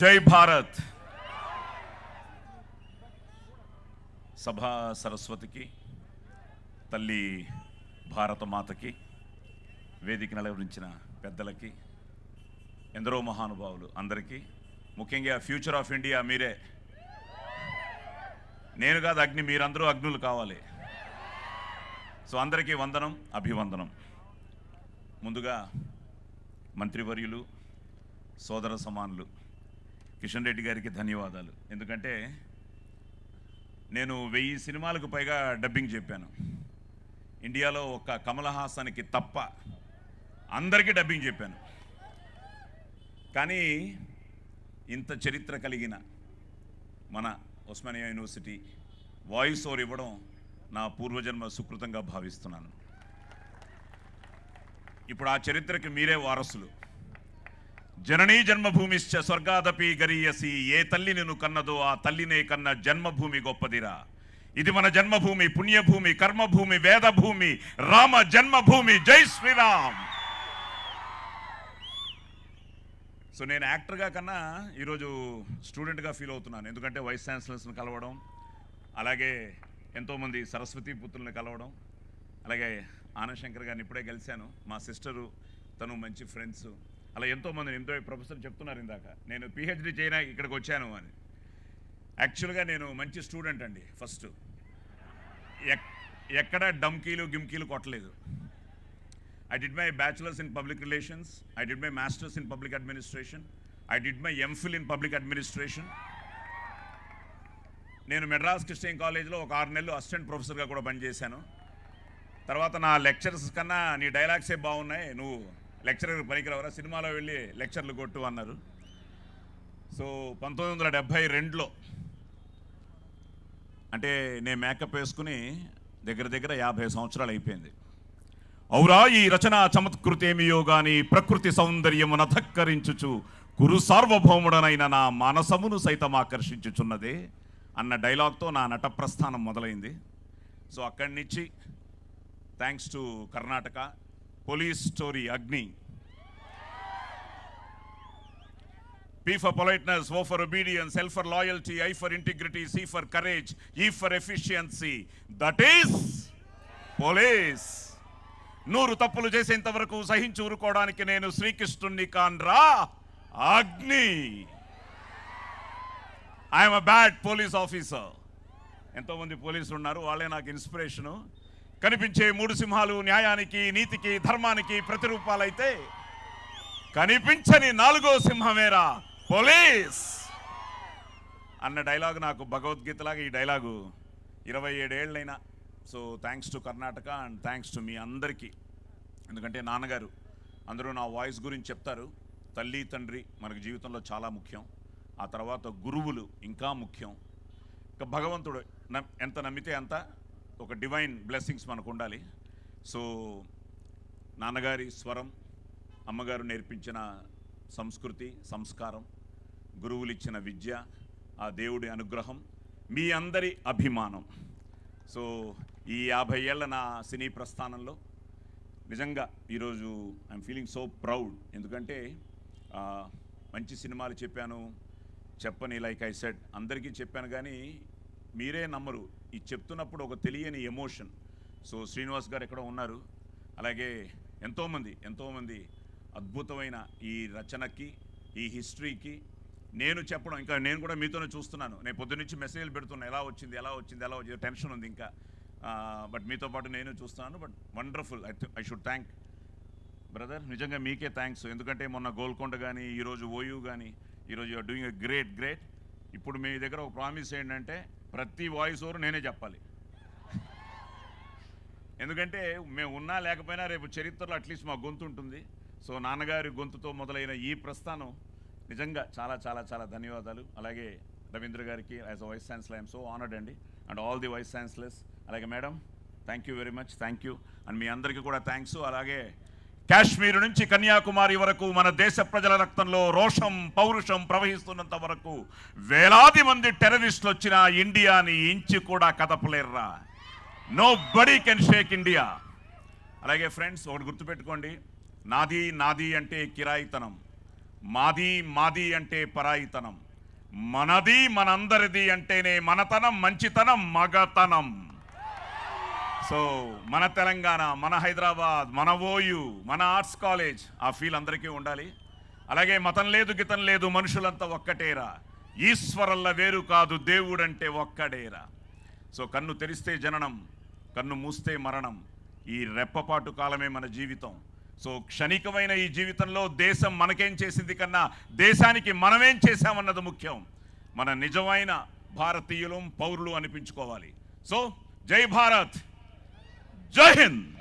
జై భారత్. సభా సరస్వతికి, తల్లి భారతమాతకి, వేదిక నిలవరించిన పెద్దలకి, ఎందరో మహానుభావులు అందరికీ, ముఖ్యంగా ఫ్యూచర్ ఆఫ్ ఇండియా మీరే. నేను కాదు అగ్ని, మీరందరూ అగ్నులు కావాలి. సో అందరికీ వందనం, అభివందనం. ముందుగా మంత్రివర్యులు, సోదర సమానులు కిషన్ రెడ్డి గారికి ధన్యవాదాలు. ఎందుకంటే నేను 1000 సినిమాలకు పైగా డబ్బింగ్ చెప్పాను. ఇండియాలో ఒక కమల్ హాసన్కి తప్ప అందరికీ డబ్బింగ్ చెప్పాను. కానీ ఇంత చరిత్ర కలిగిన మన ఉస్మానియా యూనివర్సిటీ వాయిస్ ఓవర్ ఇవ్వడం నా పూర్వజన్మ సుకృతంగా భావిస్తున్నాను. ఇప్పుడు ఆ చరిత్రకి మీరే వారసులు. జననీ జన్మభూమిశ్చ స్వర్గాదపి గరీయసి, ఏ తల్లి నిన్ను కన్నదో ఆ తల్లినే కన్న జన్మభూమి గొప్పదిరా. ఇది మన జన్మభూమి, పుణ్యభూమి, కర్మభూమి, వేదభూమి, రామ జన్మభూమి. జై శ్రీరామ్. సో నేను యాక్టర్గా కన్నా ఈరోజు స్టూడెంట్గా ఫీల్ అవుతున్నాను. ఎందుకంటే వైస్ ఛాన్సలర్స్ని కలవడం, అలాగే ఎంతోమంది సరస్వతి పుత్రుల్ని కలవడం, అలాగే ఆనంద్ శంకర్ గారిని ఇప్పుడే కలిశాను. మా సిస్టరు, తను మంచి ఫ్రెండ్స్, అలా ఎంతోమంది. ఎంతో ప్రొఫెసర్ చెప్తున్నారు ఇందాక నేను పిహెచ్డి చేయనా ఇక్కడికి వచ్చాను అని. యాక్చువల్గా నేను మంచి స్టూడెంట్ అండి. ఫస్ట్ ఎక్కడ డమ్కీలు గిమ్కీలు కొట్టలేదు. I did my bachelor's in public relations, I did my master's in public administration, I did my MPhil in public administration. నేను మెడ్రాస్ క్రిస్టియన్ కాలేజ్లో ఒక 6 నెలలు అసిస్టెంట్ ప్రొఫెసర్గా కూడా పనిచేశాను. తర్వాత నా లెక్చర్స్ కన్నా నీ డైలాగ్సే బాగున్నాయి, నువ్వు లెక్చరర్ పనికిరావరా, సినిమాలో వెళ్ళి లెక్చర్లు కొట్టు అన్నారు. సో 1972లో అంటే నేను మేకప్ వేసుకుని దగ్గర 50 సంవత్సరాలు అయిపోయింది. ఔరా ఈ రచన చమత్కృతేమియో గాని ప్రకృతి సౌందర్యమున ధక్కరించుచు కురు సార్వభౌముడనైన నా మానసమును సైతం ఆకర్షించుచున్నదే అన్న డైలాగ్తో నా నట ప్రస్థానం మొదలైంది. సో అక్కడి నుంచి thanks to Karnataka, police story అగ్ని, P for politeness, O for obedience, L for loyalty, I for integrity, C for courage, E for efficiency. That is police. 100 తప్పులు చేసేంత వరకు సహించి ఊరుకోవడానికి నేను శ్రీకృష్ణుణ్ణి కాన్రా అగ్ని. I'm a bad police officer. ఎంతోమంది పోలీసులు ఉన్నారు, వాళ్ళే నాకు ఇన్స్పిరేషను. కనిపించే 3 సింహాలు న్యాయానికి, నీతికి, ధర్మానికి ప్రతిరూపాలైతే కనిపించని 4వ సింహమేరా పోలీస్ అన్న డైలాగ్ నాకు భగవద్గీతలాగా ఈ డైలాగు 27 ఏళ్ళైనా. So thanks to Karnataka and thanks to మీ అందరికీ. ఎందుకంటే నాన్నగారు అందరూ నా వాయిస్ గురించి చెప్తారు. తల్లి తండ్రి మనకు జీవితంలో చాలా ముఖ్యం. ఆ తర్వాత గురువులు ఇంకా ముఖ్యం. ఇక భగవంతుడు ఎంత నమ్మితే అంత ఒక డివైన్ బ్లెస్సింగ్స్ మనకు ఉండాలి. సో నాన్నగారి స్వరం, అమ్మగారు నేర్పించిన సంస్కృతి, సంస్కారం, గురువులు ఇచ్చిన విద్య, ఆ దేవుడి అనుగ్రహం, మీ అందరి అభిమానం. సో ఈ 50 ఏళ్ల నా సినీ ప్రస్థానంలో నిజంగా ఈరోజు ఐఎమ్ ఫీలింగ్ సో ప్రౌడ్. ఎందుకంటే మంచి సినిమాలు చెప్పాను, చెప్పని లైక్ ఐ సెడ్ అందరికీ చెప్పాను, కానీ మీరే నమ్మరు. ఇది చెప్తున్నప్పుడు ఒక తెలియని ఎమోషన్. సో శ్రీనివాస్ గారు ఎక్కడో ఉన్నారు, అలాగే ఎంతోమంది అద్భుతమైన ఈ రచనకి, ఈ హిస్టరీకి నేను చెప్పడం, ఇంకా నేను కూడా మీతోనే చూస్తున్నాను. నేను పొద్దున్నుంచి మెసేజ్లు పెడుతున్నా, ఎలా వచ్చింది టెన్షన్ ఉంది ఇంకా. బట్ మీతో పాటు నేను చూస్తున్నాను. But wonderful. I should thank brother, నిజంగా మీకే థ్యాంక్స్. ఎందుకంటే మొన్న గోల్కొండ కానీ, ఈరోజు ఓయూ కానీ, ఈరోజు యూఆర్ డూయింగ్ ఎ గ్రేట్. ఇప్పుడు మీ దగ్గర ఒక ప్రామిస్ ఏంటంటే ప్రతి వాయిస్ ఓవర్ నేనే చెప్పాలి. ఎందుకంటే మేము ఉన్నా లేకపోయినా రేపు చరిత్రలో అట్లీస్ట్ మా గొంతు ఉంటుంది. సో నాన్నగారి గొంతుతో మొదలైన ఈ ప్రస్థానం నిజంగా చాలా ధన్యవాదాలు. అలాగే రవీంద్ర గారికి as a vice chancellor I'm so honoured అండి, and all the vice chancellors. అలాగే madam thank you very much, thank you. And మీ అందరికీ కూడా థ్యాంక్స్. అలాగే కాశ్మీర్ నుంచి కన్యాకుమారి వరకు మన దేశ ప్రజల రక్తంలో రోషం, పౌరుషం ప్రవహిస్తున్నంత వరకు వేలాది మంది టెర్రరిస్టులు వచ్చిన ఇండియాని ఇంచి కూడా కదపలేర్రా. Nobody can shake India. అలాగే ఫ్రెండ్స్ ఒకటి గుర్తుపెట్టుకోండి, నాది అంటే కిరాయితనం, మాది మాది అంటే పరాయితనం, మనది మనందరిది అంటేనే మనతనం, మంచితనం, మగతనం. సో మన తెలంగాణ, మన హైదరాబాద్, మన ఓయూ, మన ఆర్ట్స్ కాలేజ్, ఆ ఫీల్ అందరికీ ఉండాలి. అలాగే మతం లేదు, గితం లేదు, మనుషులంతా ఒక్కటేరా, ఈశ్వరల్ల వేరు కాదు, దేవుడంటే ఒక్కడేరా. సో కన్ను తెరిస్తే జననం, కన్ను మూస్తే మరణం. ఈ రెప్పపాటు కాలమే మన జీవితం. సో క్షణికమైన ఈ జీవితంలో దేశం మనకేం చేసింది కన్నా దేశానికి మనమేం చేశామన్నది ముఖ్యం. మన నిజమైన భారతీయులం, పౌరులు అనిపించుకోవాలి. సో జై భారత్, జై హింద్.